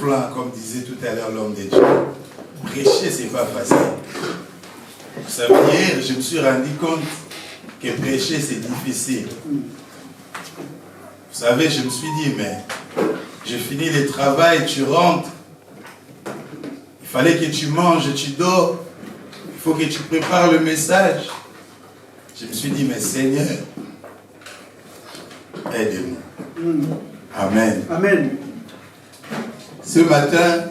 flanc, comme disait tout à l'heure l'homme de Dieu. Prêcher, c'est pas facile. Vous savez, hier, je me suis rendu compte que prêcher, c'est difficile. Vous savez, je me suis dit, mais j'ai fini le travail, tu rentres. Il fallait que tu manges, tu dors. Il faut que tu prépares le message. Je me suis dit, mais Seigneur, aide-nous. Amen. Amen. Ce matin,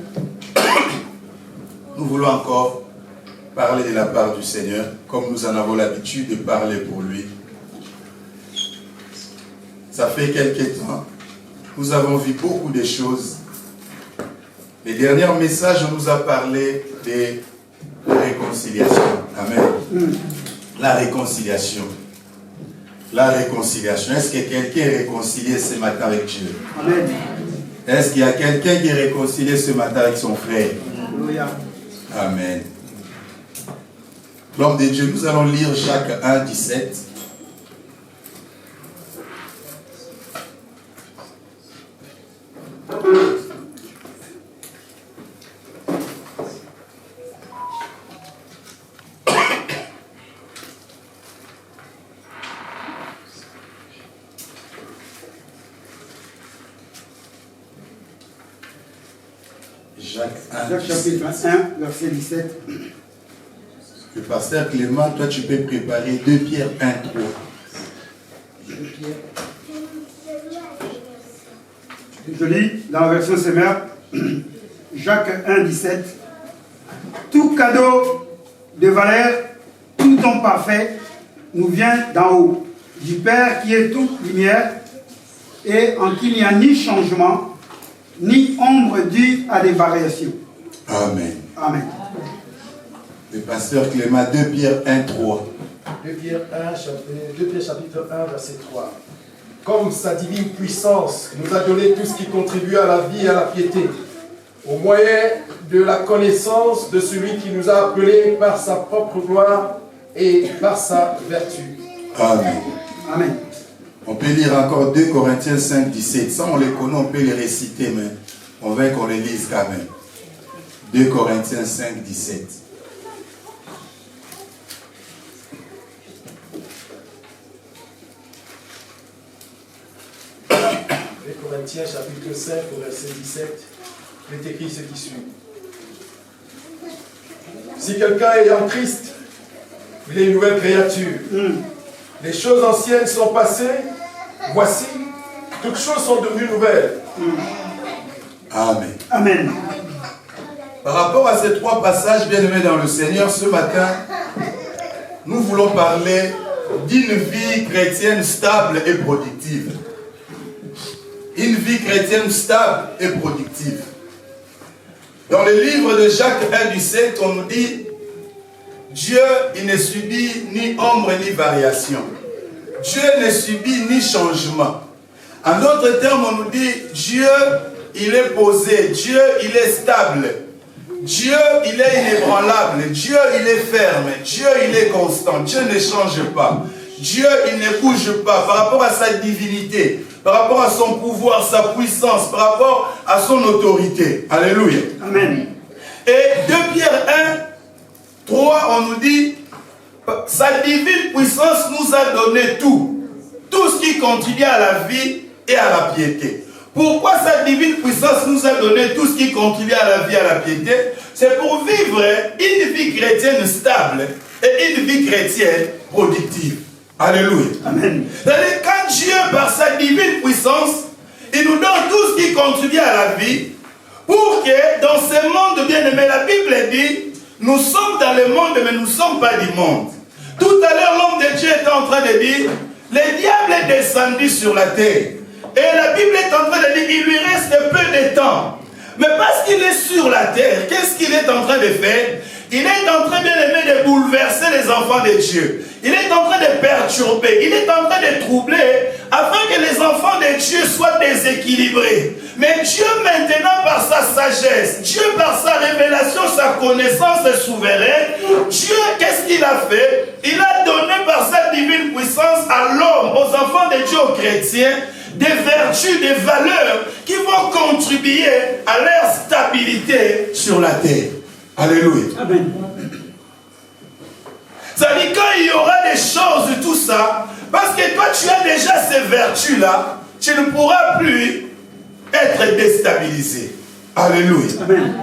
nous voulons encore parler de la part du Seigneur, comme nous en avons l'habitude de parler pour lui. Ça fait quelques temps, nous avons vu beaucoup de choses. Les derniers messages, on nous a parlé de la réconciliation. Amen. La réconciliation. La réconciliation. Est-ce que quelqu'un est réconcilié ce matin avec Dieu? Amen. Est-ce qu'il y a quelqu'un qui est réconcilié ce matin avec son frère? Alléluia. Amen. L'homme de Dieu, nous allons lire Jacques 1, 17. Jacques chapitre 1, verset 17. Le pasteur Clément, toi tu peux préparer 2 Pierre 1, 3. 2 Pierre. Je lis dans la version Semeur, Jacques 1, 17. Tout cadeau de valeur, tout don parfait, nous vient d'en haut, du Père qui est toute lumière, et en qui il n'y a ni changement, ni ombre due à des variations. Amen. Amen. Le pasteur Clément, 2 Pierre 1, 3. 2 Pierre chapitre 1, verset 3. Comme sa divine puissance nous a donné tout ce qui contribue à la vie et à la piété, au moyen de la connaissance de celui qui nous a appelés par sa propre gloire et par sa vertu. Amen. Amen. On peut lire encore 2 Corinthiens 5, 17. Ça, on les connaît, on peut les réciter, mais on veut qu'on les lise quand même. 2 Corinthiens 5, 17. Corinthiens chapitre 5 au verset 17, il est écrit ce qui suit. Si quelqu'un est en Christ, il est une nouvelle créature. Les choses anciennes sont passées, voici, toutes choses sont devenues nouvelles. Amen. Amen. Par rapport à ces 3 passages bien-aimés dans le Seigneur, ce matin, nous voulons parler d'une vie chrétienne stable et productive. Une vie chrétienne stable et productive. Dans le livre de Jacques 1, 17, on nous dit Dieu, il ne subit ni ombre ni variation. Dieu ne subit ni changement. En d'autres termes, on nous dit Dieu, il est posé. Dieu, il est stable. Dieu, il est inébranlable. Dieu, il est ferme. Dieu, il est constant. Dieu ne change pas. Dieu, il ne bouge pas par rapport à sa divinité, par rapport à son pouvoir, sa puissance, par rapport à son autorité. Alléluia. Amen. Et 2 Pierre 1, 3, on nous dit, sa divine puissance nous a donné tout. Tout ce qui contribue à la vie et à la piété. Pourquoi sa divine puissance nous a donné tout ce qui contribue à la vie et à la piété? C'est pour vivre une vie chrétienne stable et une vie chrétienne productive. Alléluia. Amen. C'est-à-dire, quand Dieu, par sa divine puissance, il nous donne tout ce qui contribue à la vie, pour que dans ce monde bien-aimé, la Bible dit, nous sommes dans le monde, mais nous ne sommes pas du monde. Tout à l'heure, l'homme de Dieu était en train de dire, le diable est descendu sur la terre. Et la Bible est en train de dire, il lui reste peu de temps. Mais parce qu'il est sur la terre, qu'est-ce qu'il est en train de faire? Il est en train, bien aimé, de bouleverser les enfants de Dieu. Il est en train de perturber, il est en train de troubler, afin que les enfants de Dieu soient déséquilibrés. Mais Dieu maintenant, par sa sagesse, Dieu par sa révélation, sa connaissance souveraine, Dieu, qu'est-ce qu'il a fait? Il a donné par sa divine puissance à l'homme, aux enfants de Dieu, aux chrétiens, des vertus, des valeurs qui vont contribuer à leur stabilité sur la terre. Alléluia. Amen. Ça dit quand il y aura des choses de tout ça, parce que toi tu as déjà ces vertus-là, tu ne pourras plus être déstabilisé. Alléluia. Amen.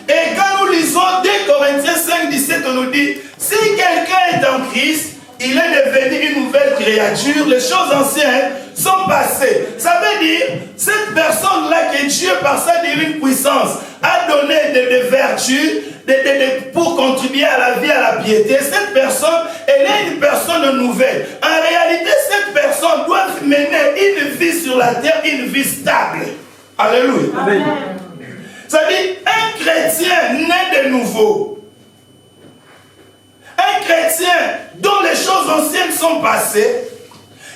Et quand nous lisons 2 Corinthiens 5, 17, on nous dit, si quelqu'un est en Christ, il est devenu une nouvelle créature, les choses anciennes sont passées. Ça veut dire, cette personne-là que Dieu, par sa divine puissance, a donné des vertus pour contribuer à la vie, à la piété, cette personne, elle est une personne nouvelle. En réalité, cette personne doit mener une vie sur la terre, une vie stable. Alléluia. Amen. Ça veut dire, un chrétien né de nouveau, un chrétien dont les choses anciennes sont passées,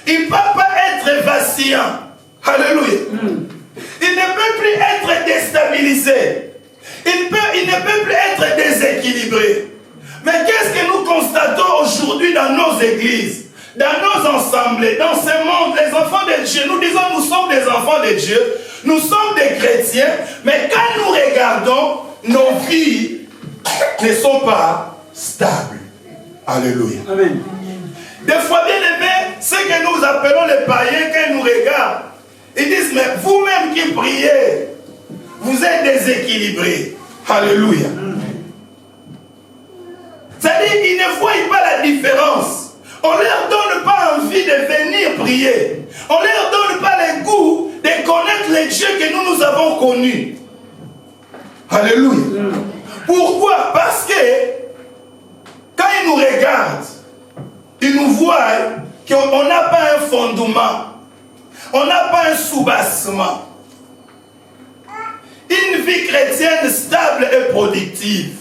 il ne peut pas être vacillant. Alléluia. Il ne peut plus être déstabilisé. Il ne peut plus être déséquilibré. Mais qu'est-ce que nous constatons aujourd'hui dans nos églises, dans nos assemblées, dans ce monde, les enfants de Dieu? Nous disons nous sommes des enfants de Dieu, nous sommes des chrétiens, mais quand nous regardons, nos vies ne sont pas stables. Alléluia. Amen. Des fois, bien aimés, ce que nous appelons les païens, quand ils nous regardent, ils disent, mais vous-même qui priez, vous êtes déséquilibrés. Alléluia. C'est-à-dire qu'ils ne voient pas la différence. On ne leur donne pas envie de venir prier. On ne leur donne pas le goût de connaître les dieux que nous avons connus. Alléluia. Pourquoi? Parce que quand ils nous regardent, ils nous voient qu'on n'a pas un fondement. On n'a pas un soubassement. Une vie chrétienne stable et productive.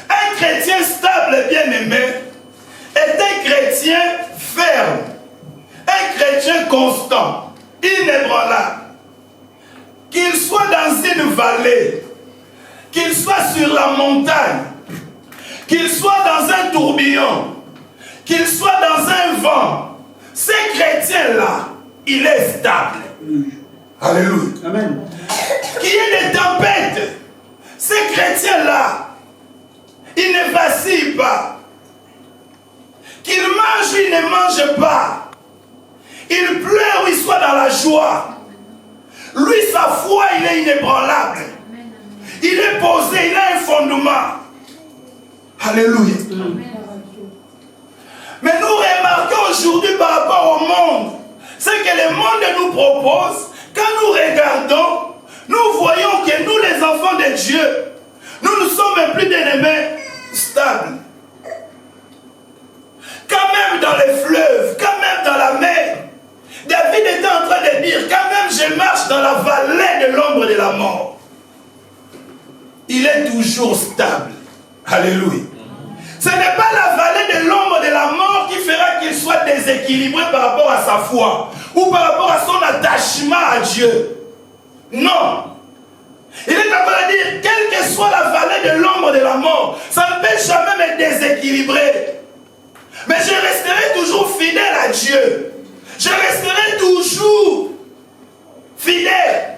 Un chrétien stable et bien-aimé est un chrétien ferme, un chrétien constant, inébranlable. Qu'il soit dans une vallée, qu'il soit sur la montagne, qu'il soit dans un tourbillon, qu'il soit dans un vent, ce chrétien-là, il est stable. Alléluia. Amen. Qu'il y ait des tempêtes, ce chrétien-là, il ne vacille pas. Qu'il mange, il ne mange pas. Il pleure, il soit dans la joie. Lui, sa foi, il est inébranlable. Il est posé, il a un fondement. Alléluia. Mais nous remarquons aujourd'hui par rapport au monde, ce que le monde nous propose. Quand nous regardons, nous voyons que nous, les enfants de Dieu, nous ne sommes plus des aimés stables. Quand même dans les fleuves, quand même dans la mer, David était en train de dire, quand même je marche dans la vallée de l'ombre de la mort. Il est toujours stable. Alléluia. Ce n'est pas la vallée de l'ombre de la mort qui fera qu'il soit déséquilibré par rapport à sa foi ou par rapport à son attachement à Dieu. Non. Il est en train de dire, quelle que soit la vallée de l'ombre de la mort, ça ne peut jamais me déséquilibrer. Mais je resterai toujours fidèle à Dieu. Je resterai toujours fidèle.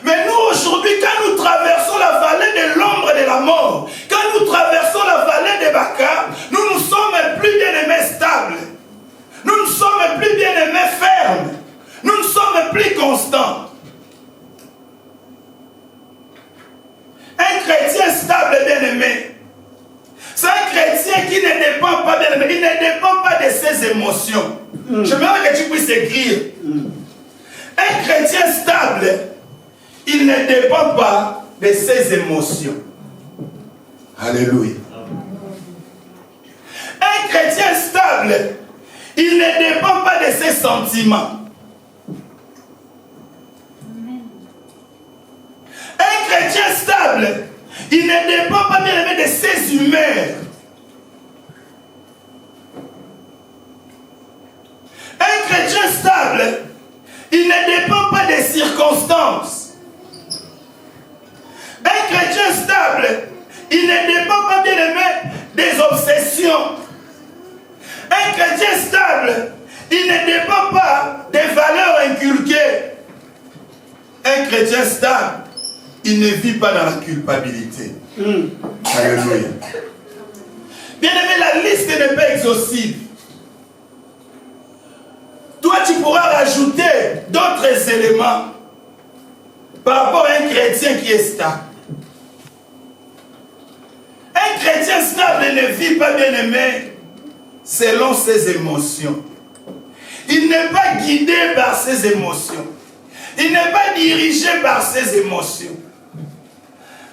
Mais nous aujourd'hui, quand nous traversons la vallée de l'ombre de la mort, quand nous traversons la vallée de Baca, nous ne sommes plus bien-aimés stables. Nous ne sommes plus bien-aimés fermes. Nous ne sommes plus constants. Un chrétien stable et bien-aimé, c'est un chrétien qui ne dépend pas, bien-aimé, il ne dépend pas de ses émotions. J'aimerais que tu puisses écrire. Un chrétien stable, il ne dépend pas de ses émotions. Alléluia. Un chrétien stable, il ne dépend pas de ses sentiments. Un chrétien stable, il ne dépend pas bien aimé de ses humeurs. Un chrétien stable, il ne dépend pas des circonstances. Un chrétien stable, il ne dépend pas bien aimé des obsessions. Un chrétien stable, il Il ne dépend pas des valeurs inculquées. Un chrétien stable, il ne vit pas dans la culpabilité. Alléluia. Bien aimé, la liste n'est pas exhaustive. Toi, tu pourras rajouter d'autres éléments par rapport à un chrétien qui est stable. Un chrétien stable ne vit pas, bien aimé, selon ses émotions. Il n'est pas guidé par ses émotions. Il n'est pas dirigé par ses émotions.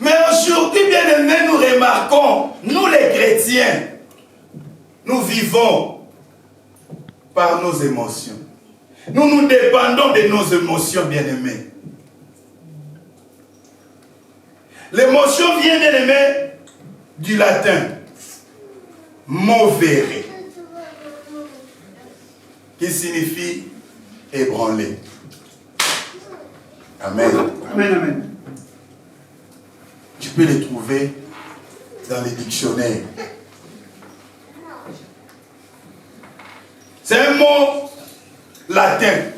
Mais aujourd'hui, bien aimé, nous remarquons, nous les chrétiens, nous vivons par nos émotions. Nous dépendons de nos émotions, bien aimés. L'émotion vient, bien aimé, du latin movere, qui signifie ébranler. Amen. Amen, amen. Tu peux les trouver dans les dictionnaires. C'est un mot latin,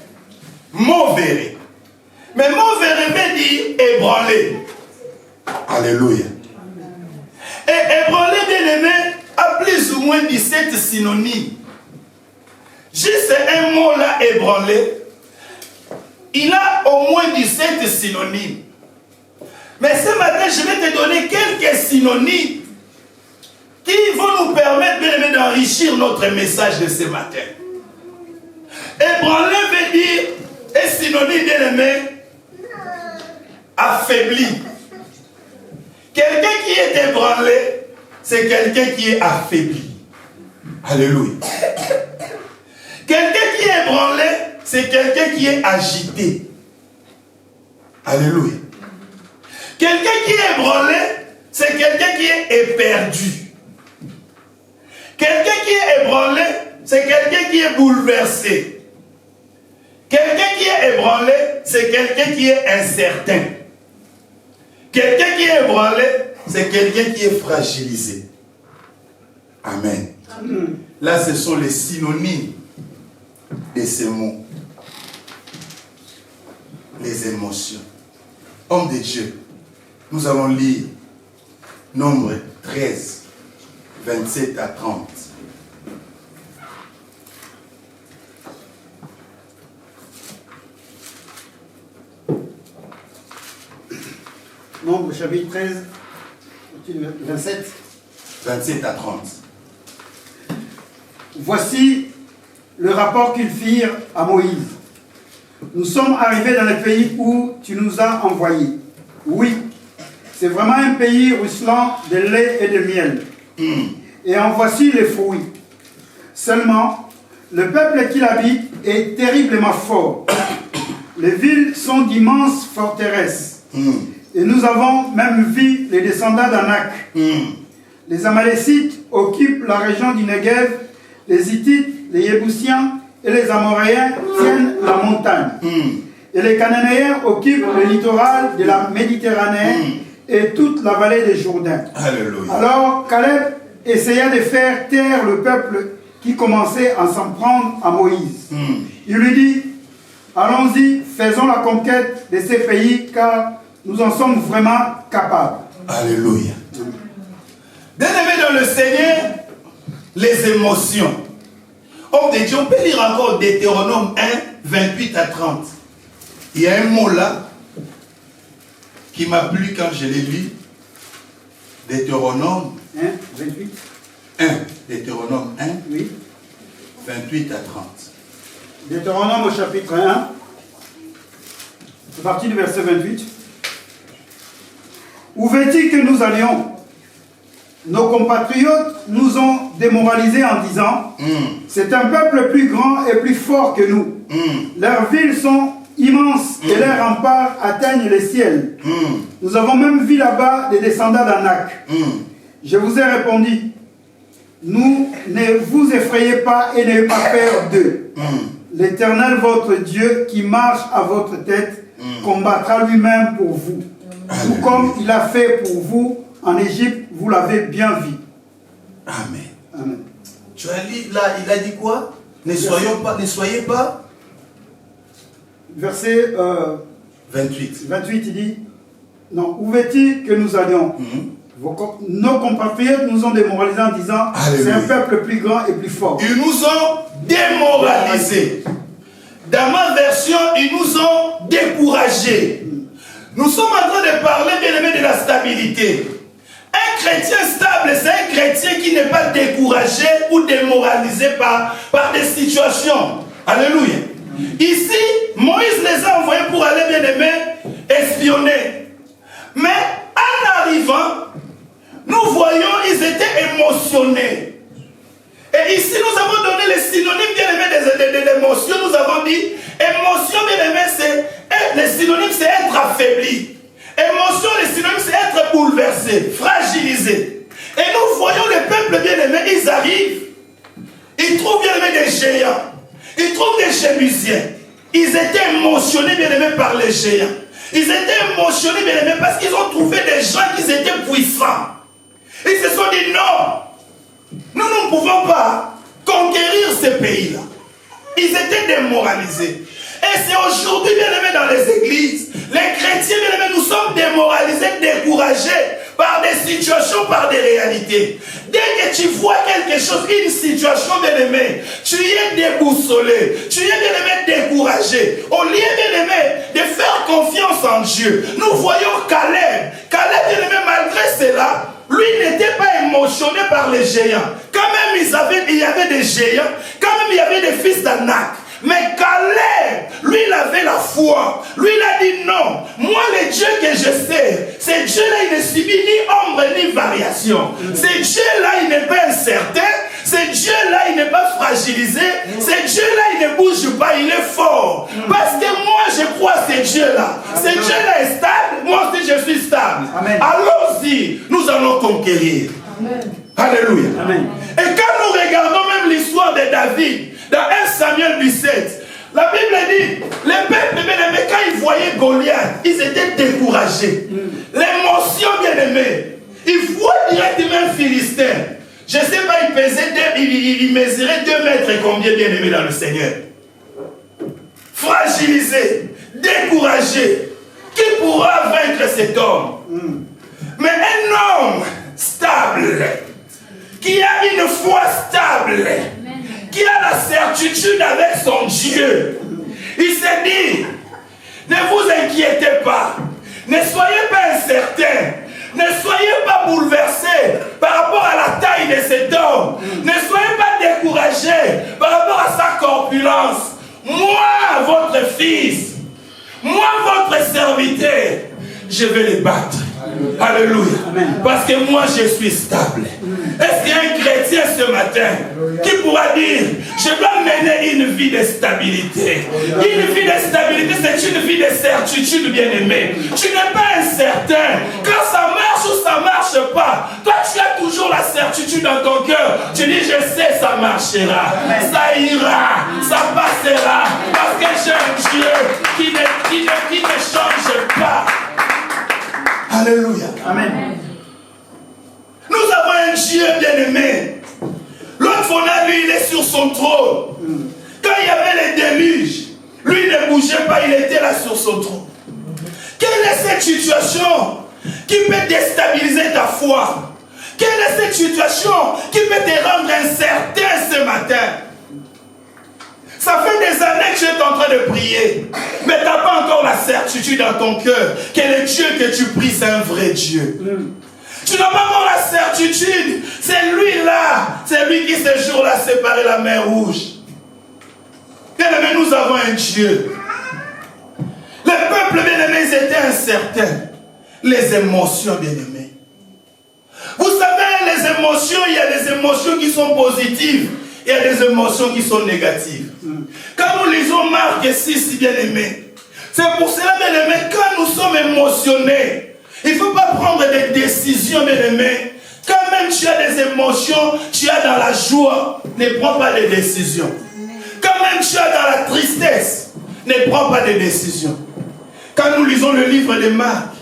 movere. Mais movere veut dire ébranler. Alléluia. Et ébranler, bien aimé, a plus ou moins 17 synonymes. Juste un mot là, ébranler, il a au moins 17 synonymes. Mais ce matin, je vais te donner quelques synonymes qui vont nous permettre, bien aimé, d'enrichir notre message de ce matin. Ébranler veut dire, un synonyme, bien aimé, affaibli. Quelqu'un qui est ébranlé, c'est quelqu'un qui est affaibli. Alléluia. Quelqu'un qui est ébranlé, c'est quelqu'un qui est agité. Alléluia. Quelqu'un qui est ébranlé, c'est quelqu'un qui est éperdu. Quelqu'un qui est ébranlé, c'est quelqu'un qui est bouleversé. Quelqu'un qui est ébranlé, c'est quelqu'un qui est incertain. Quelqu'un qui est ébranlé, c'est quelqu'un qui est fragilisé. Amen. Là, ce sont les synonymes de ces mots. Les émotions. Homme de Dieu, nous allons lire Nombre 13, 27 à 30. Nombre chapitre 13, 27. 27 à 30. Voici le rapport qu'ils firent à Moïse. Nous sommes arrivés dans le pays où tu nous as envoyés. Oui, c'est vraiment un pays ruisselant de lait et de miel. Et en voici les fruits. Seulement, le peuple qui l'habite est terriblement fort. Les villes sont d'immenses forteresses. Et nous avons même vu les descendants d'Anak. Les Amalécites occupent la région du Negev. Les Hittites, les Yébousiens et les Amoréens tiennent la montagne. Et les Cananéens occupent le littoral de la Méditerranée et toute la vallée des Jourdains. Alléluia. Alors Caleb essaya de faire taire le peuple qui commençait à s'en prendre à Moïse. Il lui dit, allons-y, faisons la conquête de ces pays car nous en sommes vraiment capables. Alléluia. Bien-aimés dans le Seigneur, les émotions. Homme de Dieu, on peut lire encore Deutéronome 1, 28 à 30. Il y a un mot là qui m'a plu quand je l'ai lu. Deutéronome 1, 28. 1. Deutéronome 1, Oui. 28 à 30. Deutéronome au chapitre 1, c'est parti du verset 28. Où veux-tu que nous allions? Nos compatriotes nous ont démoralisés en disant c'est un peuple plus grand et plus fort que nous. Leurs villes sont immenses et leurs remparts atteignent les ciels. Nous avons même vu là-bas des descendants d'Anak. Je vous ai répondu, ne vous effrayez pas et n'ayez pas peur d'eux. L'Éternel, votre Dieu, qui marche à votre tête, combattra lui-même pour vous. Tout comme il a fait pour vous en Égypte, vous l'avez bien vu. Amen. Amen. Tu as lu là, il a dit quoi? Ne soyez pas. Verset 28. 28, il dit, non, où est-il que nous allions? Nos compatriotes nous ont démoralisés en disant, c'est un peuple plus grand et plus fort. Ils nous ont démoralisés. Dans ma version, ils nous ont découragés. Nous sommes en train de parler, bien aimé, de la stabilité. Un chrétien stable, c'est un chrétien qui n'est pas découragé ou démoralisé par des situations. Alléluia. Ici, Moïse les a envoyés pour aller, bien aimé, espionner. Mais en arrivant, nous voyons, ils étaient émotionnés. Et ici, nous avons donné les synonymes, bien aimé, des émotions. Nous avons dit, émotion, bien aimé, c'est, les synonymes, c'est être affaibli. Émotion, les synonymes, c'est être bouleversé, fragilisé. Et nous voyons les peuples bien-aimés, ils arrivent, ils trouvent bien-aimés des géants, ils trouvent des Jébusiens. Ils étaient émotionnés bien-aimés par les géants. Ils étaient émotionnés bien-aimés parce qu'ils ont trouvé des gens qui étaient puissants. Ils se sont dit non, nous ne pouvons pas conquérir ces pays-là. Ils étaient démoralisés. Et c'est aujourd'hui, bien-aimés, dans les églises, les chrétiens, bien-aimés, nous sommes démoralisés, découragés par des situations, par des réalités. Dès que tu vois quelque chose, une situation, bien-aimé, tu es déboussolé, tu es, bien-aimé, découragé. Au lieu, bien-aimé, de faire confiance en Dieu, nous voyons Caleb. Caleb, bien-aimé, malgré cela, lui n'était pas émotionné par les géants. Quand même, il y avait des géants, quand même, il y avait des fils d'Anak. Mais Caleb, lui, il avait la foi. Lui, il a dit non. Moi, le Dieu que je sais, ce Dieu-là, il ne subit ni ombre ni variation. Ce Dieu-là, il n'est pas incertain. Ce Dieu-là, il n'est pas fragilisé. Ce Dieu-là, il ne bouge pas, il est fort. Parce que moi, je crois à ce Dieu-là. Ce Dieu-là est stable. Moi aussi, je suis stable. Allons-y, nous allons conquérir. Amen. Alléluia. Amen. Et quand nous regardons même l'histoire de David, dans 1 Samuel 17, la Bible dit, les peuples bien-aimés, quand ils voyaient Goliath, ils étaient découragés. L'émotion bien-aimée, ils voient directement un Philistin. Je ne sais pas, il mesurait 2 mètres et combien bien-aimé dans le Seigneur. Fragilisé, découragé. Qui pourra vaincre cet homme? Mais un homme stable, qui a une foi stable, qui a la certitude avec son Dieu. Il s'est dit, ne vous inquiétez pas, ne soyez pas incertains, ne soyez pas bouleversés par rapport à la taille de cet homme, ne soyez pas découragés par rapport à sa corpulence. Moi, votre fils, moi, votre serviteur, je vais les battre. Alléluia. Amen. Parce que moi je suis stable. Est-ce qu'il y a un chrétien ce matin qui pourra dire, je dois mener une vie de stabilité? Une vie de stabilité, c'est une vie de certitude, bien-aimé. Tu n'es pas incertain. Quand ça marche ou ça ne marche pas, toi tu as toujours la certitude dans ton cœur. Tu dis, je sais, ça marchera, ça ira, ça passera. Parce que j'ai un Dieu qui ne change pas. Alléluia. Amen. Nous avons un Dieu bien-aimé. L'autre Fona, lui, il est sur son trône. Quand il y avait les déluges, lui ne bougeait pas, il était là sur son trône. Quelle est cette situation qui peut déstabiliser ta foi? Quelle est cette situation qui peut te rendre incertain ce matin? Ça fait des années que tu es en train de prier, mais tu n'as pas encore la certitude dans ton cœur que le Dieu que tu pries, c'est un vrai Dieu. Tu n'as pas encore la certitude, c'est lui là, c'est lui qui ce jour-là a séparé la mer rouge. Bien-aimés, nous avons un Dieu. Les peuples bien-aimés, ils étaient incertains. Les émotions bien-aimés. Vous savez, les émotions, il y a des émotions qui sont positives. Il y a des émotions qui sont négatives. Quand nous lisons Marc 6, bien-aimés, c'est pour cela, bien-aimés, quand nous sommes émotionnés, il ne faut pas prendre des décisions, bien-aimés. Quand même tu as des émotions, tu as dans la joie, ne prends pas des décisions. Quand même tu as dans la tristesse, ne prends pas des décisions. Quand nous lisons le livre de Marc,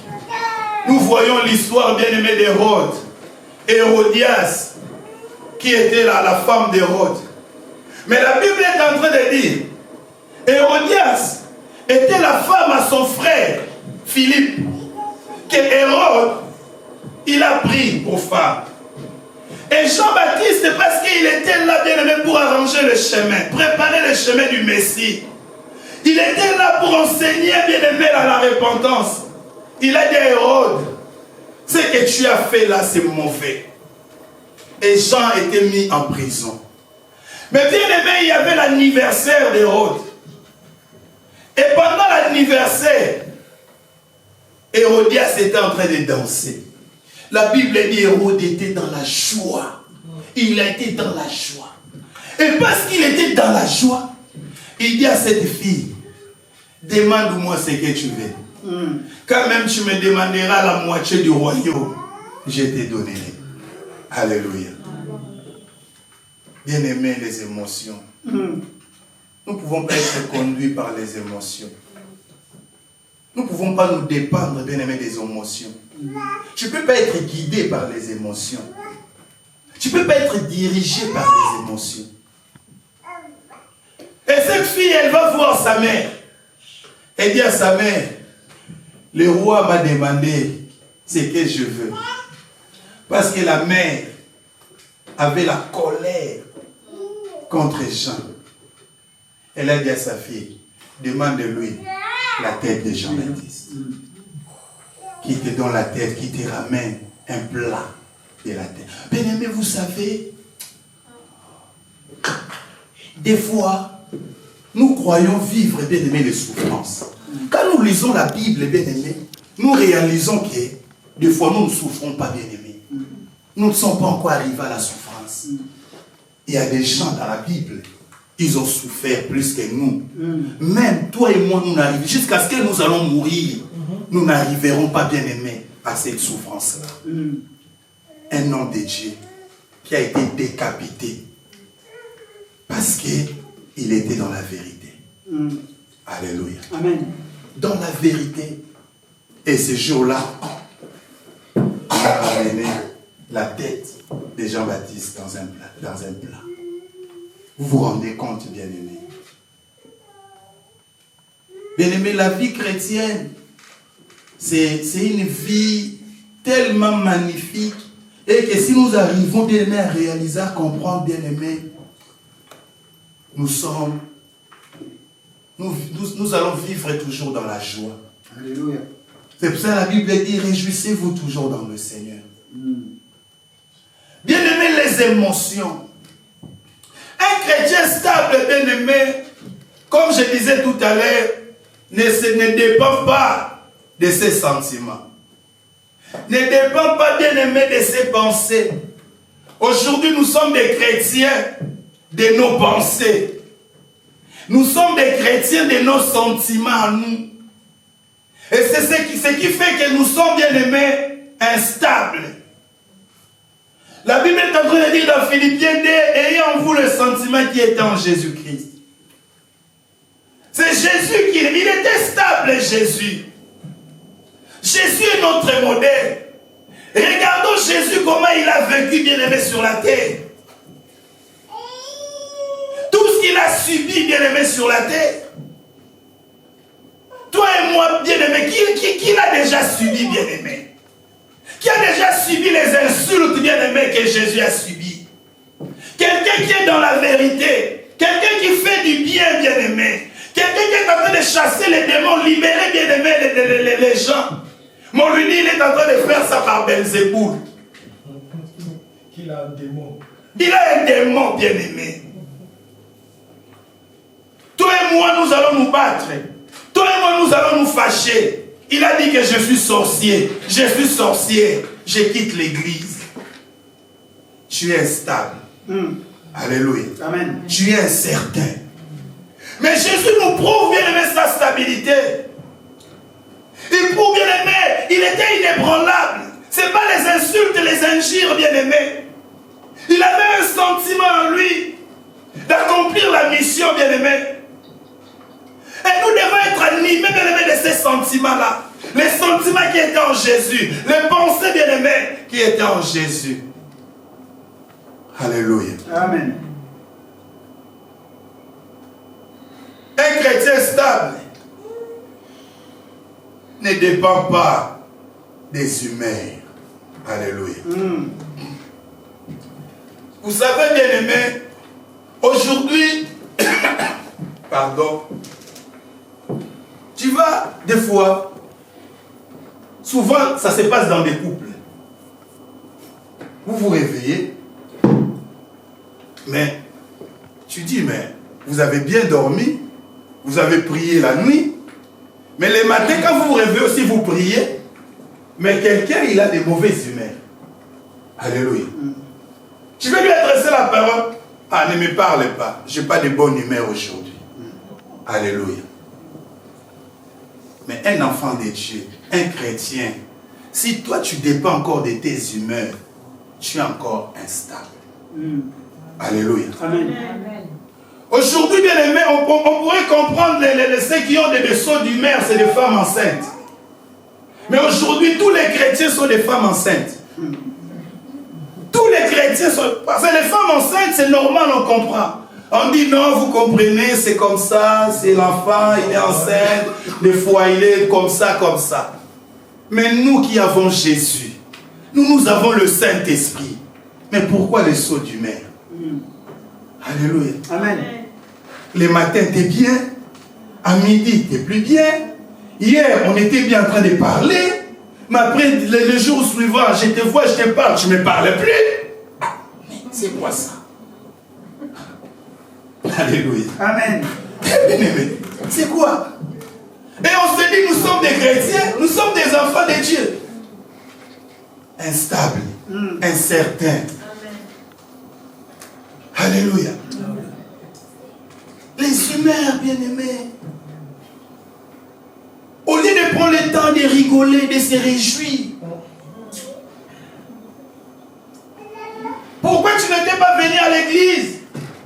nous voyons l'histoire bien-aimée d'Hérode, Hérodias, qui était la femme d'Hérode. Mais la Bible est en train de dire, Hérodias était la femme à son frère, Philippe, que Hérode, il a pris pour femme. Et Jean-Baptiste, parce qu'il était là, bien aimé, pour arranger le chemin, préparer le chemin du Messie. Il était là pour enseigner, bien aimé, à la repentance. Il a dit à Hérode, ce que tu as fait là, c'est mauvais. Et Jean a été mis en prison. Mais bien aimé, il y avait l'anniversaire d'Hérode. Et pendant l'anniversaire, Hérodias était en train de danser. La Bible dit Hérode était dans la joie. Il a été dans la joie. Et parce qu'il était dans la joie, il dit à cette fille, demande-moi ce que tu veux. Quand même tu me demanderas la moitié du royaume, je te donnerai. Alléluia. Bien-aimés, les émotions. Nous ne pouvons pas être conduits par les émotions. Nous ne pouvons pas nous dépendre, bien-aimés, des émotions. Tu ne peux pas être guidé par les émotions. Tu ne peux pas être dirigé par les émotions. Et cette fille, elle va voir sa mère. Elle dit à sa mère, le roi m'a demandé ce que je veux. Parce que la mère avait la colère contre Jean. Elle a dit à sa fille, demande-lui la tête de Jean-Baptiste. Qui te donne la tête, qui te ramène un plat de la tête. Bien aimé, vous savez, des fois, nous croyons vivre, bien aimé, les souffrances. Quand nous lisons la Bible, bien aimé, nous réalisons que des fois, nous ne souffrons pas, bien aimé. Nous ne sommes pas encore arrivés à la souffrance. Il y a des gens dans la Bible, ils ont souffert plus que nous. Même toi et moi, nous n'arrivons jusqu'à ce que nous allons mourir. Nous n'arriverons pas, bien aimés, à cette souffrance-là. Un homme de Dieu qui a été décapité parce qu'il était dans la vérité. Alléluia. Amen. Dans la vérité. Et ce jour-là, on a ramené la tête de Jean-Baptiste dans un plat. Vous vous rendez compte, bien-aimés? Bien-aimés, la vie chrétienne, c'est une vie tellement magnifique et que si nous arrivons, bien-aimés, à réaliser, à comprendre, bien-aimés, nous allons vivre toujours dans la joie. Alléluia. C'est pour ça que la Bible dit, réjouissez-vous toujours dans le Seigneur. Bien-aimés, les émotions. Un chrétien stable, bien-aimé, comme je disais tout à l'heure, ne dépend pas de ses sentiments. Ne dépend pas, bien-aimé, de ses pensées. Aujourd'hui, nous sommes des chrétiens de nos pensées. Nous sommes des chrétiens de nos sentiments à nous. Et c'est ce qui fait que nous sommes, bien-aimés, instables. La Bible est en train de dire dans Philippiens 2, ayez en vous le sentiment qui était en Jésus-Christ. C'est Jésus il était stable, Jésus. Jésus est notre modèle. Regardons Jésus comment il a vécu, bien-aimé, sur la terre. Tout ce qu'il a subi, bien-aimé, sur la terre. Toi et moi, bien-aimé, qui l'a déjà subi, bien-aimé? Qui a déjà subi les insultes, bien-aimés, que Jésus a subi? Quelqu'un qui est dans la vérité. Quelqu'un qui fait du bien, bien-aimé. Quelqu'un qui est en train de chasser les démons, libérer, bien-aimé, les gens. Mon lui dit, il est en train de faire ça par Belzéboul. Qu'il a un démon. Il a un démon, bien-aimé. Toi et moi, nous allons nous battre. Toi et moi, nous allons nous fâcher. Il a dit que je suis sorcier. Je suis sorcière. Je quitte l'église. Tu es instable. Alléluia. Amen. Tu es incertain. Mais Jésus nous prouve, bien-aimé, sa stabilité. Il prouve, bien-aimé, il était inébranlable. Ce n'est pas les insultes, les injures, bien-aimé. Il avait un sentiment en lui d'accomplir la mission, bien-aimé. Et nous devons être animés, bien-aimés, de ces sentiments-là. Les sentiments qui étaient en Jésus. Les pensées, bien-aimées, qui étaient en Jésus. Alléluia. Amen. ne dépend pas des humains. Alléluia. Vous savez, bien-aimés, aujourd'hui, pardon, tu vas, des fois, souvent, ça se passe dans des couples. Vous vous réveillez, mais tu dis, mais vous avez bien dormi, vous avez prié la nuit, mais les matins, quand vous vous réveillez aussi, vous priez, mais quelqu'un, il a des mauvaises humeurs. Alléluia. Tu veux lui adresser la parole. Ah, ne me parle pas. Je n'ai pas de bonne humeur aujourd'hui. Alléluia. Mais un enfant de Dieu, un chrétien, si toi tu dépends encore de tes humeurs, tu es encore instable. Alléluia. Amen. Aujourd'hui, bien aimé, on pourrait comprendre ceux qui ont des leçons d'humeur, c'est des femmes enceintes. Mais aujourd'hui, tous les chrétiens sont des femmes enceintes. Tous les chrétiens sont... Parce que les femmes enceintes, c'est normal, on comprend. On dit non, vous comprenez, c'est comme ça, c'est l'enfant, il est enceinte, des fois il est comme ça, comme ça. Mais nous qui avons Jésus, nous avons le Saint-Esprit. Mais pourquoi les sauts d'humeur? Alléluia. Amen. Les matins, t'es bien. À midi, t'es plus bien. Hier, on était bien en train de parler. Mais après, le jour suivant, je te vois, je te parle, tu ne me parles plus. Mais c'est quoi ça? Alléluia. Amen. Bien-aimé, c'est quoi? Et on se dit, nous sommes des chrétiens, nous sommes des enfants de Dieu. Instables, incertains. Alléluia. Les humeurs, bien-aimés. Au lieu de prendre le temps de rigoler, de se réjouir. Pourquoi tu n'étais pas venu à l'église?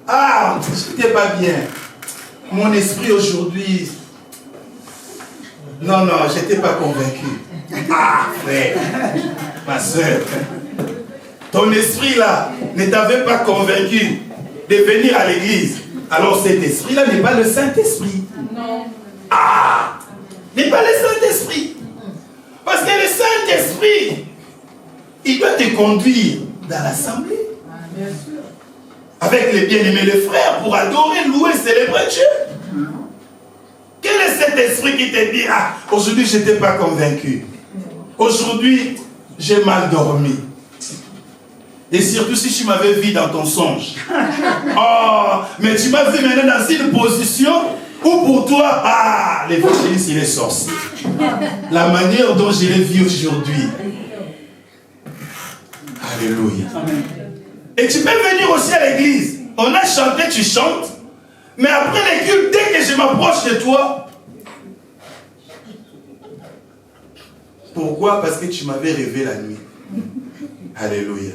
Ah, je n'étais pas bien. Mon esprit aujourd'hui... Non, je n'étais pas convaincu. Ah, frère, ma soeur, ton esprit là ne t'avait pas convaincu de venir à l'église. Alors cet esprit-là n'est pas le Saint-Esprit. Non. Ah, n'est pas le Saint-Esprit. Parce que le Saint-Esprit, il doit te conduire dans l'assemblée. Bien sûr. Avec les bien-aimés, les frères, pour adorer, louer, célébrer Dieu. Quel est cet esprit qui te dit, ah, aujourd'hui je n'étais pas convaincu. Aujourd'hui, j'ai mal dormi. Et surtout si tu m'avais vu dans ton songe. Oh, mais tu m'as vu maintenant dans une position où pour toi, ah, l'évangéliste il est sorcier. La manière dont je l'ai vu aujourd'hui. Alléluia. Et tu peux venir aussi à l'église. On a chanté, tu chantes. Mais après les cultes, dès que je m'approche de toi. Pourquoi? Parce que tu m'avais rêvé la nuit. Alléluia.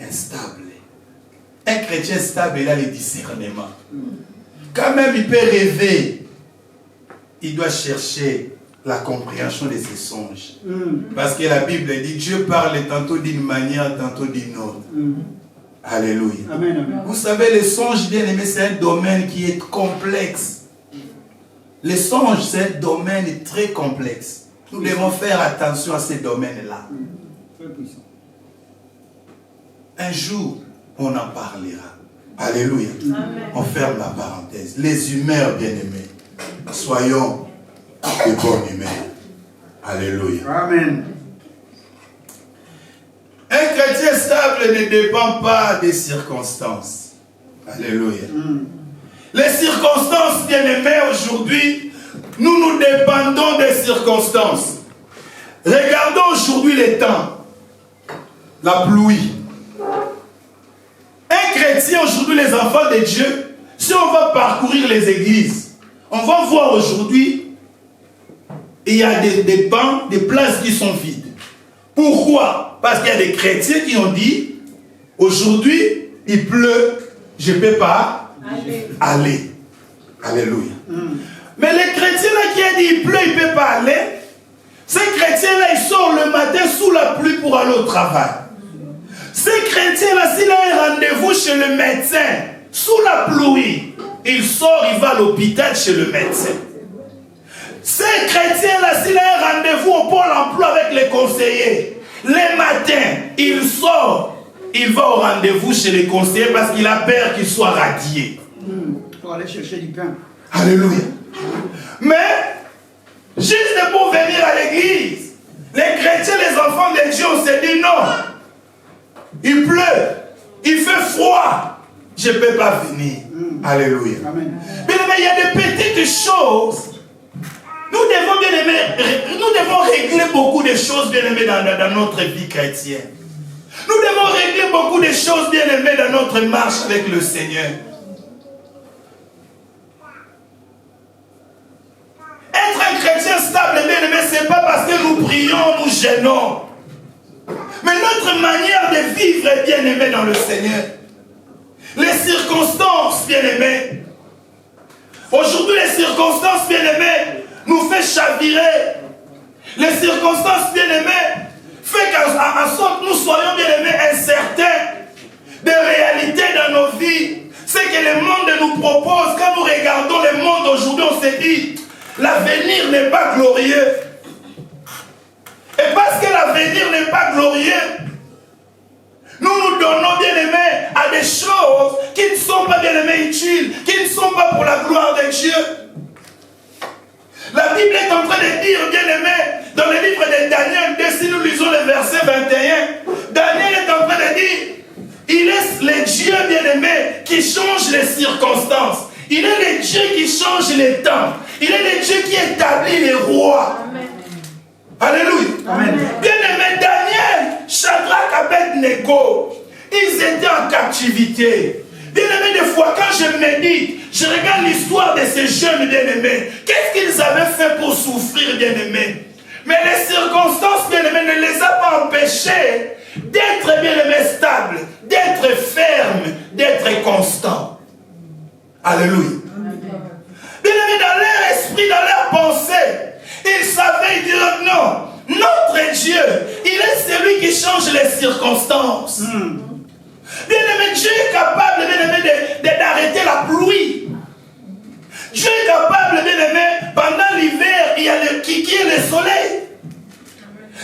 Instable. Un chrétien stable, il a le discernement. Quand même, il peut rêver. Il doit chercher la compréhension de ses songes. Parce que la Bible dit, Dieu parle tantôt d'une manière, tantôt d'une autre. Alléluia. Amen, amen. Vous savez, les songes, bien aimés, c'est un domaine qui est complexe. Les songes, c'est un domaine très complexe. Nous devons faire attention à ces domaines-là. Un jour, on en parlera. Alléluia. Amen. On ferme la parenthèse. Les humeurs, bien-aimés, soyons de bonne humeur. Alléluia. Amen. Un chrétien stable ne dépend pas des circonstances. Alléluia. Les circonstances, bien-aimés, aujourd'hui, nous dépendons des circonstances. Regardons aujourd'hui les temps. La pluie. Un chrétien, aujourd'hui, les enfants de Dieu, si on va parcourir les églises, on va voir aujourd'hui, il y a des bancs, des places qui sont vides. Pourquoi? Parce qu'il y a des chrétiens qui ont dit, aujourd'hui, il pleut, je ne peux pas aller. Alléluia. Mais les chrétiens là qui ont dit, il pleut, il ne peut pas aller, ces chrétiens là, ils sortent le matin sous la pluie pour aller au travail. Ces chrétiens là, s'il a un rendez-vous chez le médecin, sous la pluie, il sort, il va à l'hôpital chez le médecin. Ces chrétiens-là, s'il a un rendez-vous au pôle emploi avec les conseillers, les matins, il sort, il va au rendez-vous chez les conseillers parce qu'il a peur qu'il soit radié. Pour aller chercher du pain. Alléluia. Mais, juste pour venir à l'église, les chrétiens, les enfants de Dieu, on s'est dit non. Il pleut, il fait froid, je ne peux pas venir. Alléluia. Amen. Mais il y a des petites choses. Nous devons, bien aimer, nous devons régler beaucoup de choses, bien aimés, dans notre vie chrétienne. Nous devons régler beaucoup de choses, bien aimés, dans notre marche avec le Seigneur. Être un chrétien stable, bien aimé, ce n'est pas parce que nous prions, nous gênons. Mais notre manière de vivre est bien aimée dans le Seigneur. Les circonstances, bien aimées. Aujourd'hui, les circonstances, bien aimées, nous fait chavirer. Les circonstances, bien aimées, fait qu'en sorte nous soyons, bien aimés, incertains des réalités dans nos vies. Ce que le monde nous propose, quand nous regardons le monde aujourd'hui, on se dit, l'avenir n'est pas glorieux. Et parce que l'avenir n'est pas glorieux, nous nous donnons, bien aimés, à des choses qui ne sont pas, bien aimés, utiles, qui ne sont pas pour la gloire de Dieu. La Bible est en train de dire, bien aimé, dans le livre de Daniel, si nous lisons le verset 21, Daniel est en train de dire, il est le Dieu, bien aimé, qui change les circonstances. Il est le Dieu qui change les temps. Il est le Dieu qui établit les rois. Amen. Alléluia. Amen. Bien aimé, Daniel, Shadrach, Abednego, ils étaient en captivité. Bien aimé, des fois, quand je médite, je regarde l'histoire de ces jeunes bien-aimés. Qu'est-ce qu'ils avaient fait pour souffrir, bien-aimés? Mais les circonstances, bien-aimés, ne les a pas empêchés d'être, bien-aimés, stables, d'être fermes, d'être constants. Alléluia. Bien-aimés, dans leur esprit, dans leur pensée, ils savaient dire non. Notre Dieu, il est celui qui change les circonstances. Bien-aimé, Dieu est capable, bien-aimé, d'arrêter la pluie. Dieu est capable, bien-aimé, pendant l'hiver, il y a qui est le soleil.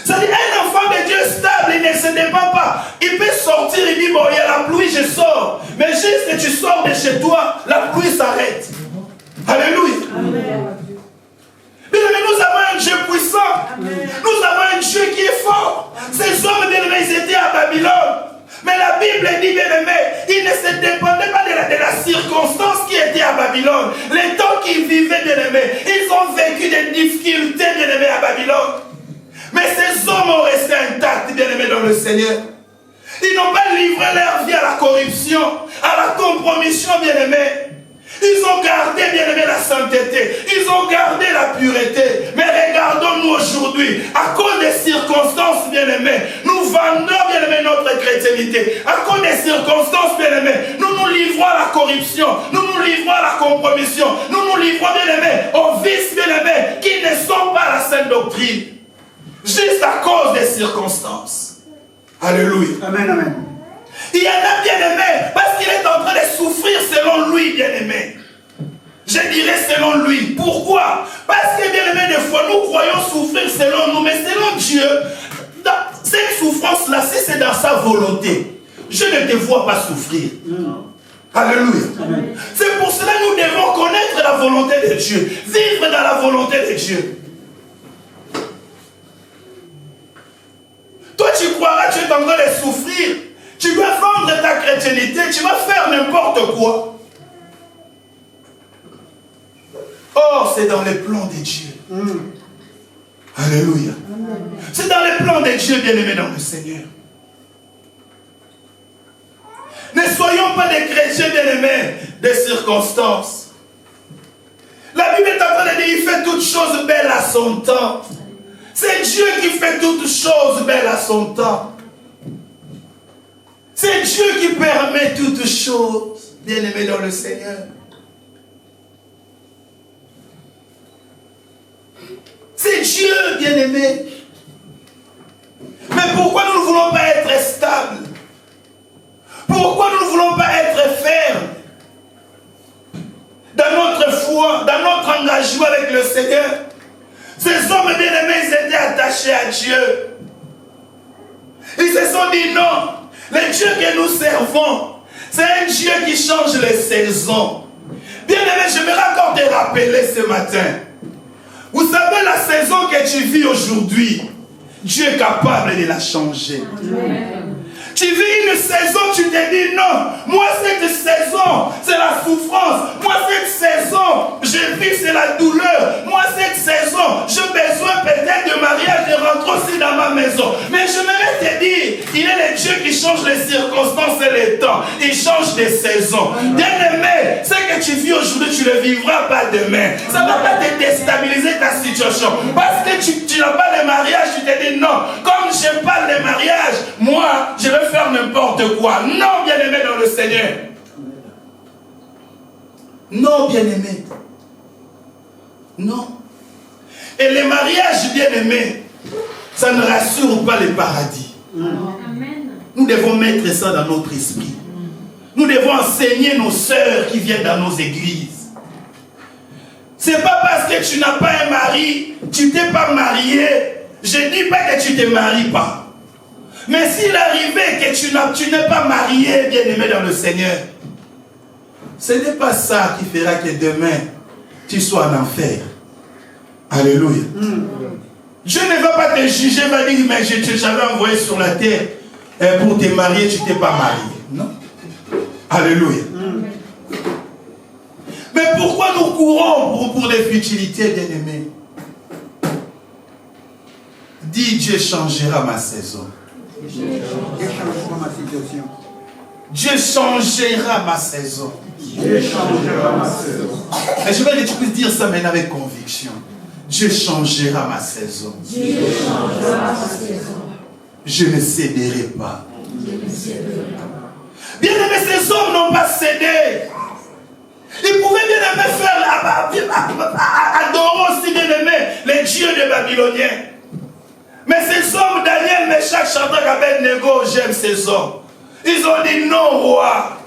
C'est-à-dire, un enfant de Dieu stable, il ne se dépend pas. Il peut sortir, il dit, bon, il y a la pluie, je sors. Mais juste que tu sors de chez toi, la pluie s'arrête. Alléluia. Amen. Bien-aimé, nous avons un Dieu puissant. Amen. Nous avons un Dieu qui est fort. Ces hommes, bien-aimés, ils étaient à Babylone. Mais la Bible dit, bien-aimé, ils ne se dépendaient pas de la circonstance qui était à Babylone. Les temps qu'ils vivaient, bien-aimé, ils ont vécu des difficultés, bien-aimé, à Babylone. Mais ces hommes ont resté intacts, bien-aimés, dans le Seigneur. Ils n'ont pas livré leur vie à la corruption, à la compromission, bien-aimé. Ils ont gardé, bien aimé, la sainteté. Ils ont gardé la pureté. Mais regardons-nous aujourd'hui. À cause des circonstances, bien aimé, nous vendons, bien aimé, notre chrétienté. À cause des circonstances, bien aimé, nous nous livrons à la corruption. Nous nous livrons à la compromission. Nous nous livrons, bien aimé, aux vices, bien aimé, qui ne sont pas la sainte doctrine. Juste à cause des circonstances. Alléluia. Amen, amen. Il y en a, bien aimé, parce qu'il est en train de souffrir selon lui, bien aimé. Je dirais selon lui. Pourquoi? Parce que, bien aimé, des fois, nous croyons souffrir selon nous, mais selon Dieu, cette souffrance-là, si c'est dans sa volonté, je ne te vois pas souffrir. Alléluia. C'est pour cela que nous devons connaître la volonté de Dieu, vivre dans la volonté de Dieu. Toi, tu croiras que tu es en train de souffrir. Tu vas vendre ta chrétienté, tu vas faire n'importe quoi. Or, c'est dans les plans de Dieu. Alléluia. C'est dans les plans de Dieu, bien-aimés dans le Seigneur. Ne soyons pas des chrétiens, bien-aimés, des circonstances. La Bible est en train de dire, il fait toutes choses belles à son temps. C'est Dieu qui fait toutes choses belles à son temps. C'est Dieu qui permet toutes choses, bien-aimés dans le Seigneur. C'est Dieu, bien-aimé. Mais pourquoi nous ne voulons pas être stables? Pourquoi nous ne voulons pas être fermes dans notre foi, dans notre engagement avec le Seigneur? dit non. Le Dieu que nous servons, c'est un Dieu qui change les saisons. Bien aimé, j'aimerais encore te rappeler ce matin. Vous savez, la saison que tu vis aujourd'hui, Dieu est capable de la changer. Amen. Tu vis une saison, tu te dis non, moi cette saison, c'est la souffrance. Moi cette saison, je vis, c'est la douleur. Moi cette saison, j'ai besoin peut-être de mariage, de rentrer aussi dans ma maison. Mais j'aimerais te dire, il est le Dieu qui change les circonstances et les temps. Il change les saisons. Bien-aimé, ce que tu vis aujourd'hui, tu ne le vivras pas demain. Ça ne va pas te déstabiliser ta situation. Parce que tu n'as pas de mariage, tu te dis non. Comme je parle de mariage, moi, je vais faire n'importe quoi. Non, bien-aimé dans le Seigneur. Non, bien-aimé. Non. Et les mariages, bien-aimés, ça ne rassure pas le paradis. Amen. Nous devons mettre ça dans notre esprit. Nous devons enseigner nos sœurs qui viennent dans nos églises. C'est pas parce que tu n'as pas un mari, tu t'es pas marié. Je ne dis pas que tu ne te maries pas. Mais s'il arrivait que tu n'es pas marié, bien-aimé dans le Seigneur, ce n'est pas ça qui fera que demain, tu sois en enfer. Alléluia. Dieu ne va pas te juger, va dire, mais je t'avais envoyé sur la terre pour te marier, tu ne t'es pas marié. Non. Alléluia. Mais pourquoi nous courons pour des futilités, bien-aimés? Dis, Dieu changera ma saison. Dieu changera ma situation. Dieu changera ma saison. Dieu changera ma saison. Et je veux que tu puisses dire ça maintenant avec conviction. Dieu changera ma saison. Dieu changera ma saison. Je ne céderai pas. Bien aimé, ces hommes n'ont pas cédé. Ils pouvaient bien aimé faire adorer aussi bien aimé les dieux des Babyloniens. Mais ces hommes, Daniel, Meshach, Shadrach, Abednego, j'aime ces hommes. Ils ont dit non, roi.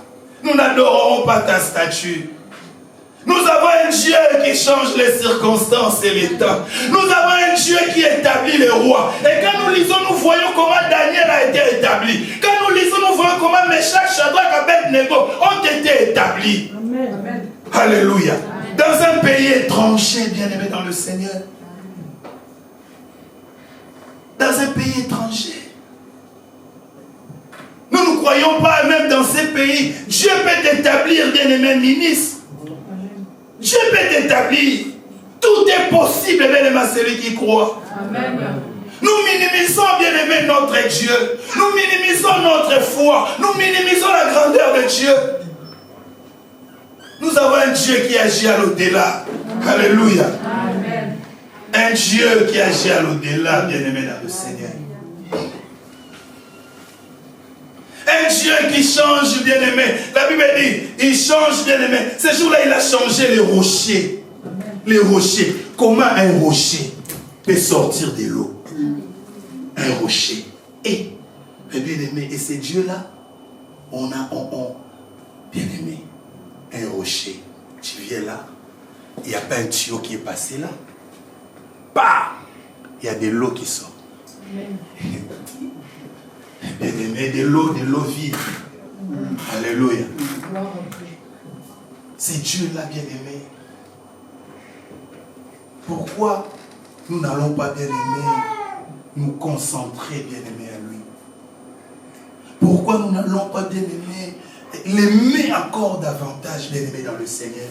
Nous n'adorerons pas ta statue. Nous avons un Dieu qui change les circonstances et les temps. Nous avons un Dieu qui établit les rois. Et quand nous lisons, nous voyons comment Daniel a été établi. Quand nous lisons, nous voyons comment Meshach, Shadrach, Abednego ont été établis. Amen. Alléluia. Dans un pays étranger, bien-aimé dans le Seigneur. Dans un pays étranger. Nous ne croyons pas, même dans ces pays, Dieu peut t'établir, bien-aimé ministre. Dieu peut t'établir. Tout est possible, bien-aimé, à celui qui croit. Amen. Nous minimisons, bien-aimé, notre Dieu. Nous minimisons notre foi. Nous minimisons la grandeur de Dieu. Nous avons un Dieu qui agit à l'au-delà. Alléluia. Amen. Un Dieu qui agit à l'au-delà, bien-aimé dans le Seigneur. Un Dieu qui change, bien-aimé. La Bible dit, il change, bien-aimé. Ce jour-là, il a changé les rochers. Les rochers. Comment un rocher peut sortir de l'eau? Un rocher. Et, bien-aimé, et ces dieux-là, bien-aimé, un rocher. Tu viens là, il n'y a pas un tuyau qui est passé là. Bah! Il y a de l'eau qui sort. Bien-aimé, de l'eau vive. Alléluia. C'est Dieu là, bien-aimé. Pourquoi nous n'allons pas, bien-aimé, nous concentrer, bien-aimé, à lui? Pourquoi nous n'allons pas, bien-aimé, l'aimer encore davantage, bien-aimé, dans le Seigneur?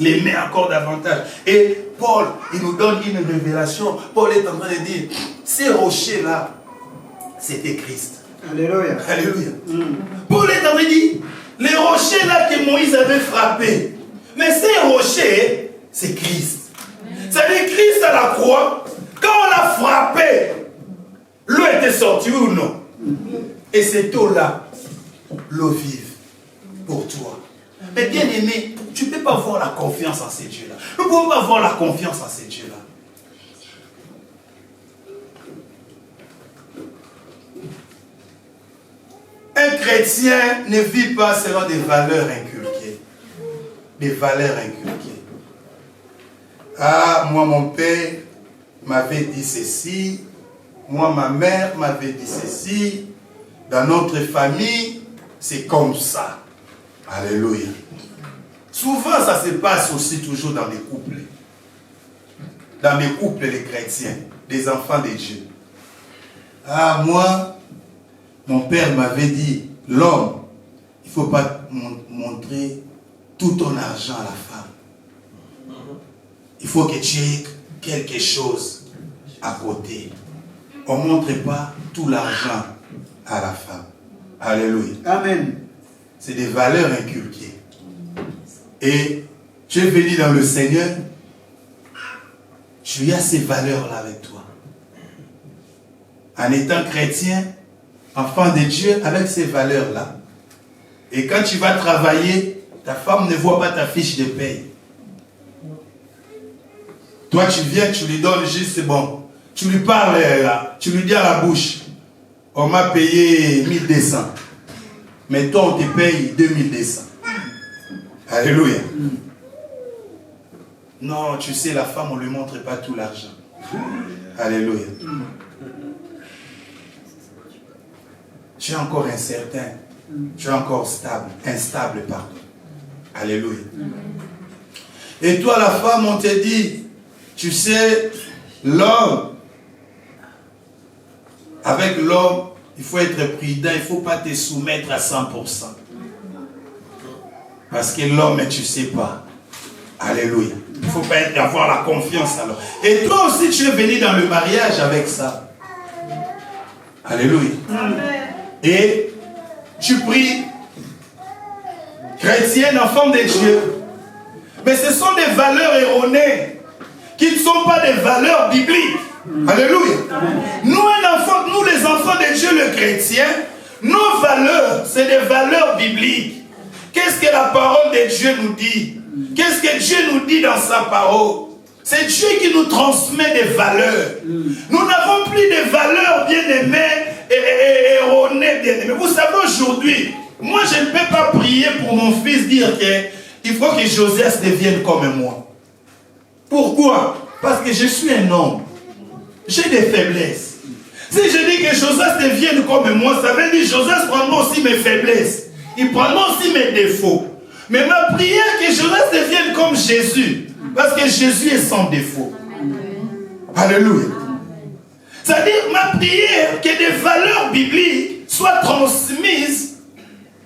L'aimer encore davantage. Et Paul, il nous donne une révélation. Paul est en train de dire, ces rochers-là, c'était Christ. Alléluia. Alléluia. Paul est en train de dire, les rochers-là que Moïse avait frappés, mais ces rochers, c'est Christ. C'est-à-dire Christ à la croix, quand on l'a frappé, l'eau était sortie, oui ou non? Et cette eau-là, l'eau vive pour toi. Mais bien aimé, tu ne peux pas avoir la confiance en ces dieux-là. Nous ne pouvons pas avoir la confiance en ces dieux-là. Un chrétien ne vit pas selon des valeurs inculquées. Des valeurs inculquées. Ah, moi, mon père m'avait dit ceci. Moi, ma mère m'avait dit ceci. Dans notre famille, c'est comme ça. Alléluia. Souvent, ça se passe aussi toujours dans les couples. Dans les couples, les chrétiens, des enfants de Dieu. Ah, moi, mon père m'avait dit, l'homme, il ne faut pas montrer tout ton argent à la femme. Il faut que tu aies quelque chose à côté. On ne montre pas tout l'argent à la femme. Alléluia. Amen. C'est des valeurs inculquées. Et tu es venu dans le Seigneur, tu as ces valeurs-là avec toi. En étant chrétien, enfant de Dieu, avec ces valeurs-là. Et quand tu vas travailler, ta femme ne voit pas ta fiche de paye. Toi, tu viens, tu lui donnes juste, c'est bon. Tu lui parles, tu lui dis à la bouche, on m'a payé 1200. Mais toi, on te paye 2200. Alléluia. Non, tu sais, la femme, on ne lui montre pas tout l'argent. Alléluia. Tu es encore incertain. Tu es encore stable. Instable, pardon. Alléluia. Et toi, la femme, on te dit, tu sais, l'homme, avec l'homme, il faut être prudent, il ne faut pas te soumettre à 100%. Parce que l'homme, tu ne sais pas. Alléluia. Il ne faut pas avoir la confiance alors. Et toi aussi, tu es venu dans le mariage avec ça. Alléluia. Amen. Et tu pries, chrétienne, enfant de Dieu. Mais ce sont des valeurs erronées qui ne sont pas des valeurs bibliques. Alléluia. Amen. Nous les enfants de Dieu, le chrétien, nos valeurs, c'est des valeurs bibliques. Qu'est-ce que la parole de Dieu nous dit? Qu'est-ce que Dieu nous dit dans sa parole? C'est Dieu qui nous transmet des valeurs. Nous n'avons plus des valeurs bien-aimées et erronées bien-aimées. Vous savez, aujourd'hui, moi je ne peux pas prier pour mon fils, dire qu'il faut que Joseph devienne comme moi. Pourquoi? Parce que je suis un homme. J'ai des faiblesses. Si je dis que Joseph devienne comme moi, ça veut dire que Joseph prendra aussi mes faiblesses. Il prendra aussi mes défauts. Mais ma prière que Joseph devienne comme Jésus. Parce que Jésus est sans défaut. Alléluia. C'est-à-dire ma prière que des valeurs bibliques soient transmises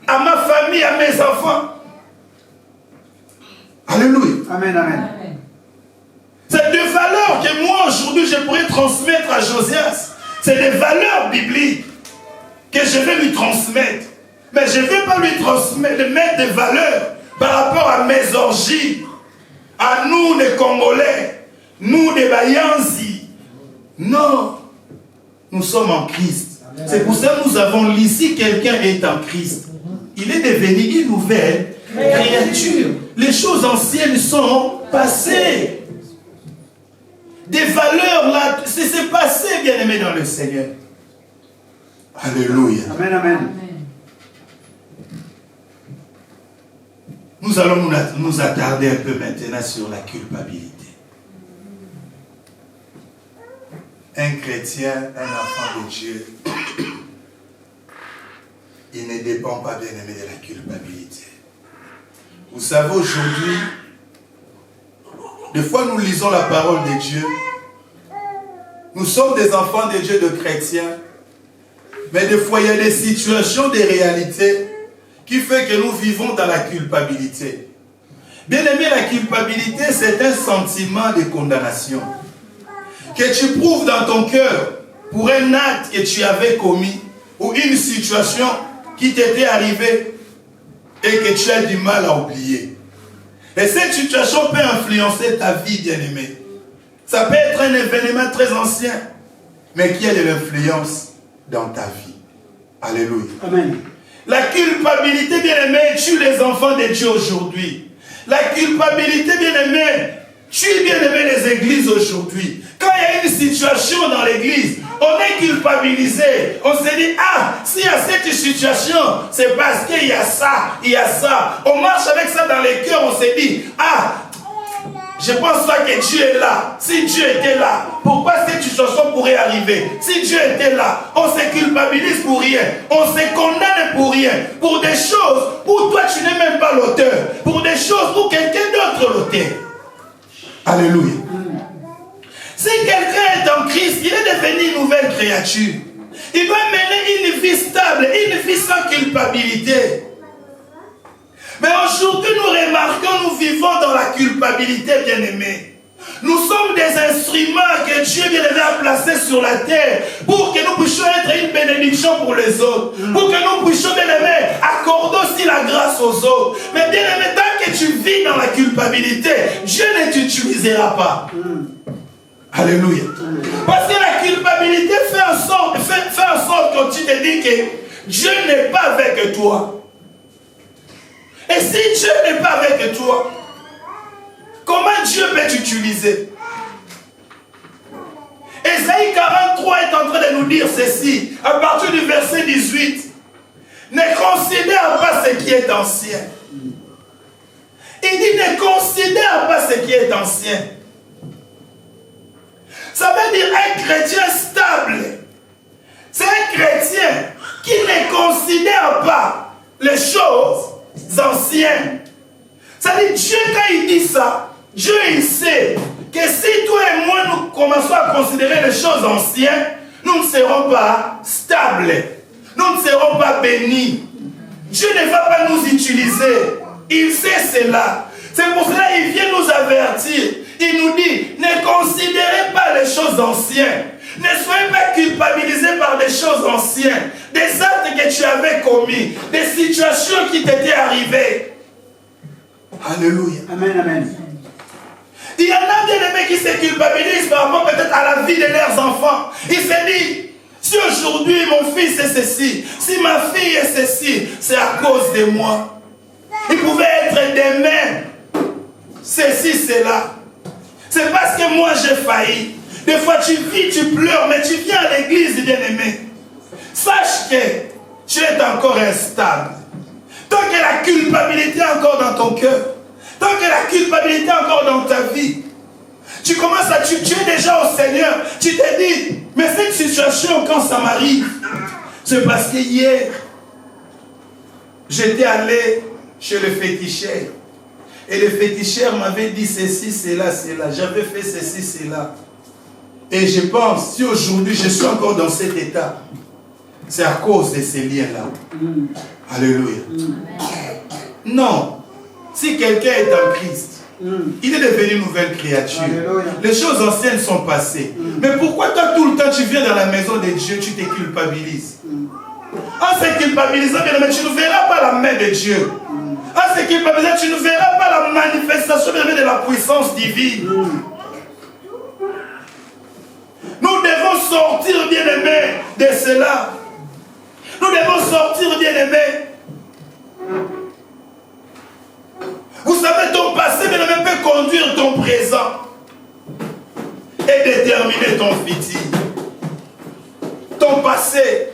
à ma famille, à mes enfants. Alléluia. Amen, amen. C'est des valeurs que moi aujourd'hui je pourrais transmettre à Josias. C'est des valeurs bibliques que je vais lui transmettre. Mais je ne vais pas lui transmettre, mettre des valeurs par rapport à mes orgies, à nous les Congolais, nous les Bayanzi. Non, nous sommes en Christ. C'est pour ça que nous avons lu, si quelqu'un est en Christ, il est devenu une nouvelle créature. Les choses anciennes sont passées. Des valeurs là, c'est passé, bien aimé dans le Seigneur. Alléluia. Amen, amen. Nous allons nous attarder un peu maintenant sur la culpabilité. Un chrétien, un enfant de Dieu, il ne dépend pas, bien aimé, de la culpabilité. Vous savez, aujourd'hui, des fois nous lisons la parole de Dieu. Nous sommes des enfants de Dieu, de chrétiens. Mais des fois, il y a des situations, des réalités qui fait que nous vivons dans la culpabilité. Bien aimé, la culpabilité, c'est un sentiment de condamnation que tu prouves dans ton cœur pour un acte que tu avais commis ou une situation qui t'était arrivée et que tu as du mal à oublier. Et cette situation peut influencer ta vie, bien-aimé. Ça peut être un événement très ancien, mais qui a de l'influence dans ta vie. Alléluia. Amen. La culpabilité, bien-aimé, tue les enfants de Dieu aujourd'hui. La culpabilité, bien-aimé, tue, bien-aimé, les églises aujourd'hui. Quand il y a une situation dans l'église, on est culpabilisé. On se dit, ah, s'il y a cette situation, c'est parce qu'il y a ça, il y a ça. On marche avec ça dans les cœurs, on se dit, ah, Je pense pas que Dieu est là. Si Dieu était là, pourquoi cette situation pourrait arriver? Si Dieu était là, on se culpabilise pour rien. On se condamne pour rien. Pour des choses où toi tu n'es même pas l'auteur. Pour des choses où quelqu'un d'autre est l'auteur. Alléluia. Si quelqu'un est en Christ, il est devenu une nouvelle créature. Il doit mener une vie stable, une vie sans culpabilité. Mais aujourd'hui, nous remarquons, nous vivons dans la culpabilité, bien-aimés. Nous sommes des instruments que Dieu bien-aimé a placés sur la terre pour que nous puissions être une bénédiction pour les autres. Pour que nous puissions, bien-aimé, accorder aussi la grâce aux autres. Mais bien-aimé, tant que tu vis dans la culpabilité, Dieu ne t'utilisera pas. Alléluia. Parce que la culpabilité fait en sorte que tu te dis que Dieu n'est pas avec toi. Et si Dieu n'est pas avec toi, comment Dieu peut t'utiliser? Ésaïe 43 est en train de nous dire ceci, à partir du verset 18. Ne considère pas ce qui est ancien. Il dit ne considère pas ce qui est ancien. Ça veut dire un chrétien stable. C'est un chrétien qui ne considère pas les choses anciennes. Ça veut dire Dieu, quand il dit ça, Dieu il sait que si toi et moi nous commençons à considérer les choses anciennes, nous ne serons pas stables. Nous ne serons pas bénis. Dieu ne va pas nous utiliser. Il sait cela. C'est pour cela qu'il vient nous avertir. Il nous dit, ne considérez pas les choses anciennes. Ne soyez pas culpabilisés par des choses anciennes. Des actes que tu avais commis. Des situations qui t'étaient arrivées. Alléluia. Amen, amen. Il y en a des aimés qui se culpabilisent par rapport peut-être à la vie de leurs enfants. Il se dit, si aujourd'hui mon fils est ceci, si ma fille est ceci, c'est à cause de moi. Il pouvait être demain, ceci, cela. C'est parce que moi j'ai failli. Des fois tu vis, tu pleures, mais tu viens à l'église, bien-aimé. Sache que tu es encore instable. Tant que la culpabilité est encore dans ton cœur, tant que la culpabilité est encore dans ta vie, tu commences à tu es déjà au Seigneur. Tu te dis, mais cette situation, quand ça m'arrive, c'est parce que hier, j'étais allé chez le féticheur. Et le féticheur m'avait dit ceci, cela, cela. J'avais fait ceci, cela. Et je pense, si aujourd'hui je suis encore dans cet état, c'est à cause de ces liens-là. Alléluia. Non. Si quelqu'un est en Christ, il est devenu une nouvelle créature. Alléluia. Les choses anciennes sont passées. Mais pourquoi toi tout le temps tu viens dans la maison de Dieu, tu te culpabilises? En se culpabilisant, mais tu ne verras pas la main de Dieu. En se culpabilisant, tu ne verras pas la manifestation de la puissance divine. Nous devons sortir, bien-aimés, de cela. Nous devons sortir, bien-aimés. Vous savez, ton passé, bien-aimé, peut conduire ton présent et déterminer ton futur. Ton passé,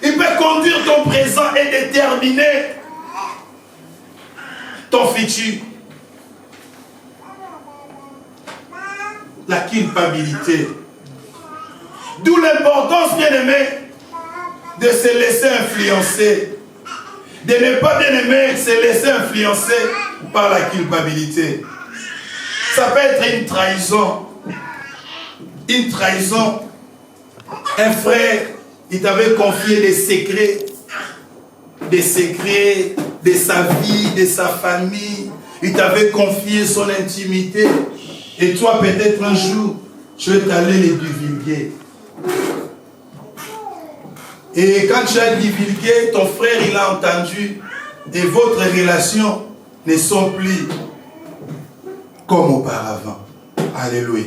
il peut conduire ton présent et déterminer ton futur. La culpabilité. D'où l'importance, bien-aimé, de se laisser influencer. De ne pas, bien-aimé, se laisser influencer par la culpabilité. Ça peut être une trahison. Une trahison. Un frère, il t'avait confié des secrets de sa vie, de sa famille. Il t'avait confié son intimité. Et toi, peut-être un jour, tu es allé les divulguer. Et quand tu as divulgué, ton frère, il a entendu. Et votre relation ne sont plus comme auparavant. Alléluia.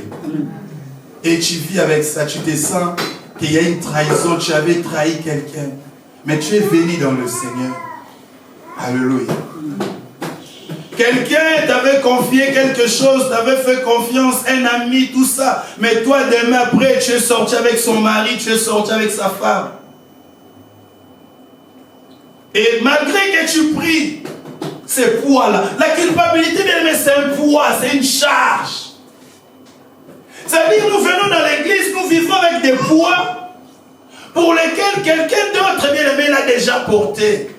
Et tu vis avec ça, tu te sens qu'il y a une trahison, tu avais trahi quelqu'un. Mais tu es venu dans le Seigneur. Alléluia. Quelqu'un t'avait confié quelque chose, t'avait fait confiance, un ami, tout ça. Mais toi, demain après, tu es sorti avec son mari, tu es sorti avec sa femme. Et malgré que tu pries, ce poids-là. La culpabilité, bien aimé, c'est un poids, c'est une charge. C'est-à-dire, nous venons dans l'église, nous vivons avec des poids pour lesquels quelqu'un d'autre, bien aimé, l'a déjà porté.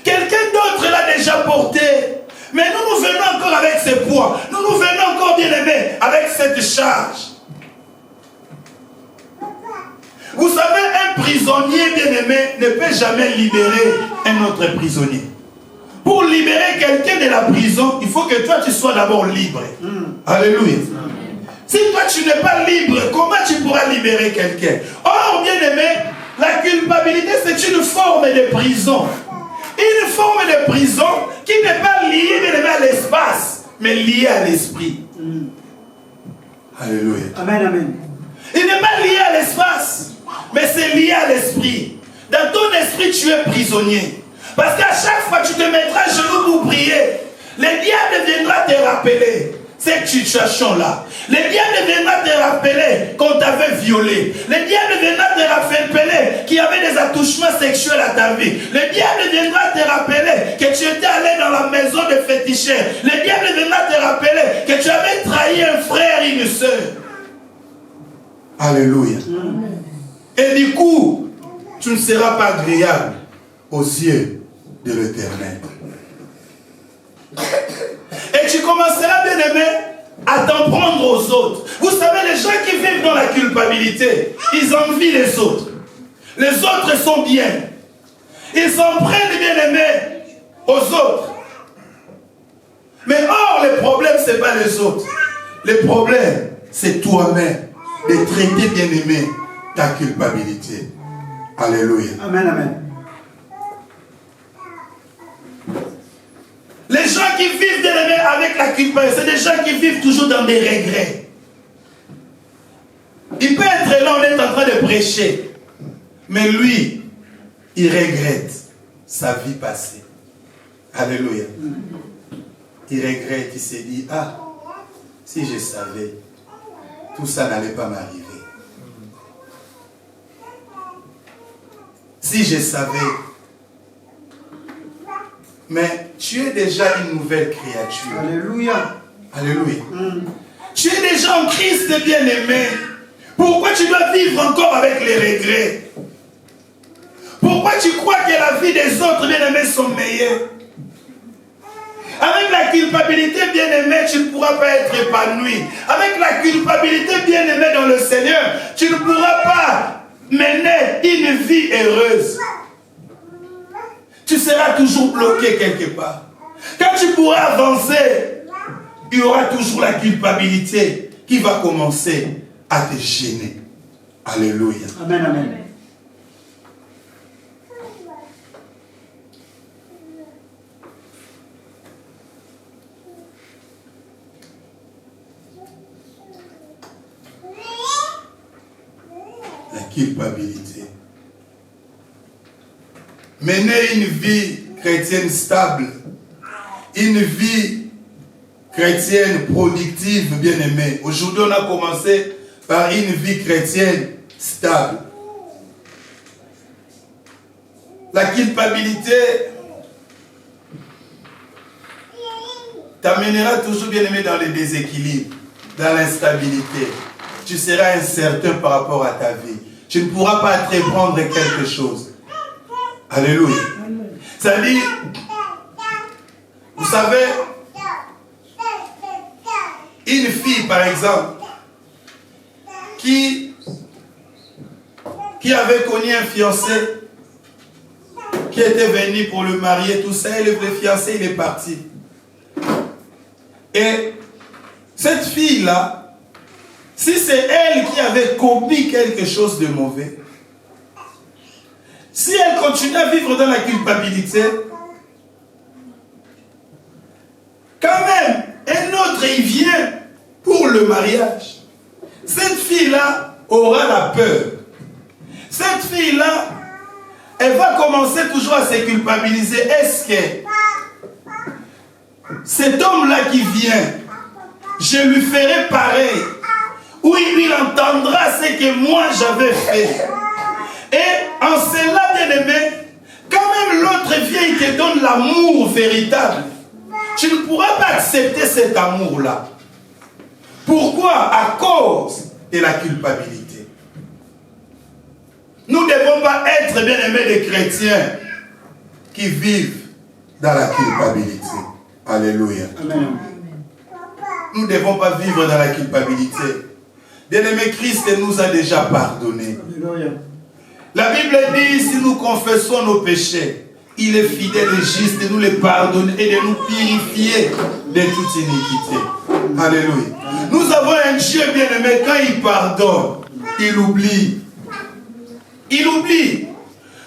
Quelqu'un d'autre l'a déjà porté. Mais nous venons encore avec ces poids. Nous venons encore, bien aimé, avec cette charge. Vous savez, un prisonnier bien-aimé ne peut jamais libérer un autre prisonnier. Pour libérer quelqu'un de la prison, il faut que toi tu sois d'abord libre. Alléluia. Si toi tu n'es pas libre, comment tu pourras libérer quelqu'un? Or, bien-aimé, la culpabilité c'est une forme de prison. Une forme de prison qui n'est pas liée, bien-aimé, à l'espace, mais liée à l'esprit. Alléluia. Amen, amen. Il n'est pas lié à l'espace, mais c'est lié à l'esprit. Dans ton esprit, tu es prisonnier. Parce qu'à chaque fois que tu te mettras à genoux pour prier, le diable viendra te rappeler cette situation-là. Le diable viendra te rappeler qu'on t'avait violé. Le diable viendra te rappeler qu'il y avait des attouchements sexuels à ta vie. Le diable viendra te rappeler que tu étais allé dans la maison de féticheurs. Le diable viendra te rappeler que tu avais trahi un frère et une soeur. Alléluia. Et du coup, tu ne seras pas agréable aux yeux de l'Éternel. Et tu commenceras, bien aimé, à t'en prendre aux autres. Vous savez, les gens qui vivent dans la culpabilité, ils envient les autres. Les autres sont bien. Ils s'en prennent, bien aimé, aux autres. Mais or, le problème, ce n'est pas les autres. Le problème, c'est toi-même de traiter, bien aimé, ta culpabilité. Alléluia. Amen, amen. Les gens qui vivent, bien aimé, avec la culpabilité, c'est des gens qui vivent toujours dans des regrets. Il peut être là, on est en train de prêcher. Mais lui, il regrette sa vie passée. Alléluia. Il regrette, il s'est dit, ah, si je savais, tout ça n'allait pas m'arriver. Si je savais. Mais tu es déjà une nouvelle créature. Alléluia. Alléluia. Tu es déjà en Christ, bien-aimé. Pourquoi tu dois vivre encore avec les regrets? Pourquoi tu crois que la vie des autres, bien-aimés, sont meilleures? Avec la culpabilité, bien-aimé, tu ne pourras pas être épanoui. Avec la culpabilité, bien-aimé, dans le Seigneur, tu ne pourras pas mener une vie heureuse. Tu seras toujours bloqué quelque part. Quand tu pourras avancer, il y aura toujours la culpabilité qui va commencer à te gêner. Alléluia. Amen, amen. La culpabilité. Mener une vie chrétienne stable, une vie chrétienne productive, bien-aimée. Aujourd'hui, on a commencé par une vie chrétienne stable. La culpabilité t'amènera toujours, bien-aimé, dans le déséquilibre, dans l'instabilité. Tu seras incertain par rapport à ta vie. Tu ne pourras pas entreprendre quelque chose. Alléluia. C'est-à-dire, vous savez, une fille, par exemple, qui avait connu un fiancé, qui était venu pour le marier, tout ça, et le fiancé, il est parti. Et cette fille-là, si c'est elle qui avait commis quelque chose de mauvais, si elle continue à vivre dans la culpabilité, quand même, un autre, il vient pour le mariage. Cette fille-là aura la peur. Cette fille-là, elle va commencer toujours à se culpabiliser. Est-ce que cet homme-là qui vient, je lui ferai pareil? Oui, il entendra ce que moi j'avais fait. Et en cela, bien-aimé, quand même l'autre vient, il te donne l'amour véritable, tu ne pourras pas accepter cet amour-là. Pourquoi? À cause de la culpabilité. Nous ne devons pas être bien-aimés des chrétiens qui vivent dans la culpabilité. Alléluia. Amen. Nous ne devons pas vivre dans la culpabilité. Bien-aimé, Christ nous a déjà pardonné. Alléluia. La Bible dit, si nous confessons nos péchés, il est fidèle et juste de nous les pardonner et de nous purifier de toute iniquité. Alléluia. Nous avons un Dieu bien-aimé, quand il pardonne, il oublie. Il oublie.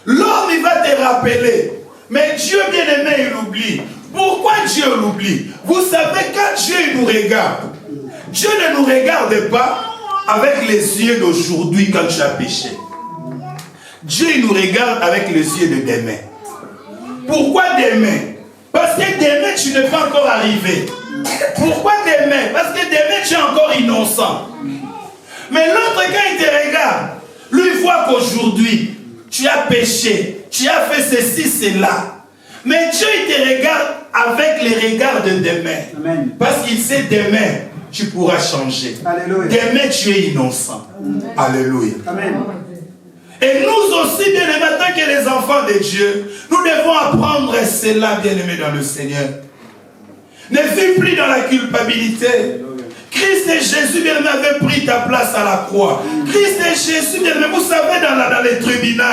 L'homme, il va te rappeler. Mais Dieu bien-aimé, il oublie. Pourquoi Dieu l'oublie? Vous savez, quand Dieu nous regarde, Dieu ne nous regarde pas avec les yeux d'aujourd'hui quand tu as péché. Dieu nous regarde avec les yeux de demain. Pourquoi demain? Parce que demain tu n'es pas encore arrivé. Pourquoi demain? Parce que demain tu es encore innocent. Mais l'autre, quand il te regarde, lui voit qu'aujourd'hui tu as péché, tu as fait ceci, cela. Mais Dieu il te regarde avec les regards de demain. Amen. Parce qu'il sait demain tu pourras changer. Alléluia. Demain tu es innocent. Alléluia. Amen. Et nous aussi, bien-aimés, en tant que les enfants de Dieu, nous devons apprendre cela, bien-aimés, dans le Seigneur. Ne vis plus dans la culpabilité. Christ et Jésus, bien-aimé, avaient pris ta place à la croix. Christ et Jésus, bien-aimé, vous savez, dans les tribunaux,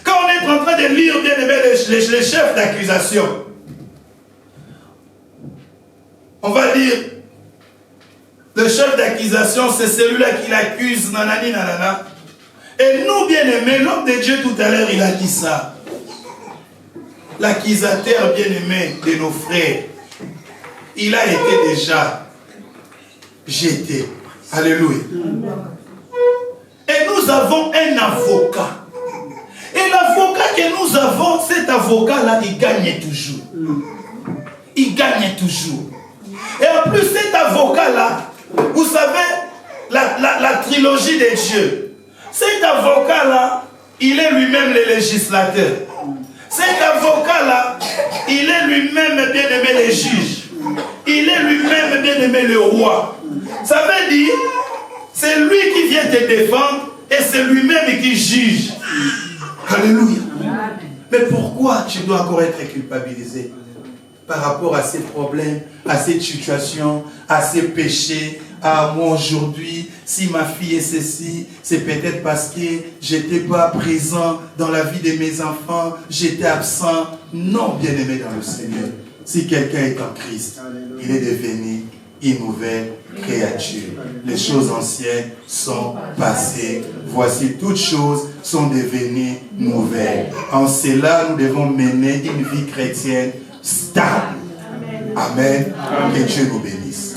quand on est en train de lire, bien-aimé, les chefs d'accusation, on va dire, le chef d'accusation, c'est celui-là qui l'accuse, nanani, nanana. Et nous, bien-aimés, l'homme de Dieu tout à l'heure, il a dit ça. L'accusateur bien-aimé de nos frères, il a été déjà jeté. Alléluia. Et nous avons un avocat. Et l'avocat que nous avons, cet avocat-là, il gagne toujours. Il gagne toujours. Et en plus, cet avocat-là, vous savez, la trilogie des dieux, cet avocat-là, il est lui-même le législateur. Cet avocat-là, il est lui-même bien-aimé le juge. Il est lui-même bien-aimé le roi. Ça veut dire, c'est lui qui vient te défendre et c'est lui-même qui juge. Alléluia. Mais pourquoi tu dois encore être culpabilisé par rapport à ces problèmes, à cette situation, à ces péchés? Ah, moi aujourd'hui, si ma fille est ceci, c'est peut-être parce que j'étais pas présent dans la vie de mes enfants, j'étais absent. Non, bien-aimé dans le Seigneur. Si quelqu'un est en Christ, il est devenu une nouvelle créature. Les choses anciennes sont passées. Voici, toutes choses sont devenues nouvelles. En cela, nous devons mener une vie chrétienne stable. Amen. Que Dieu nous bénisse.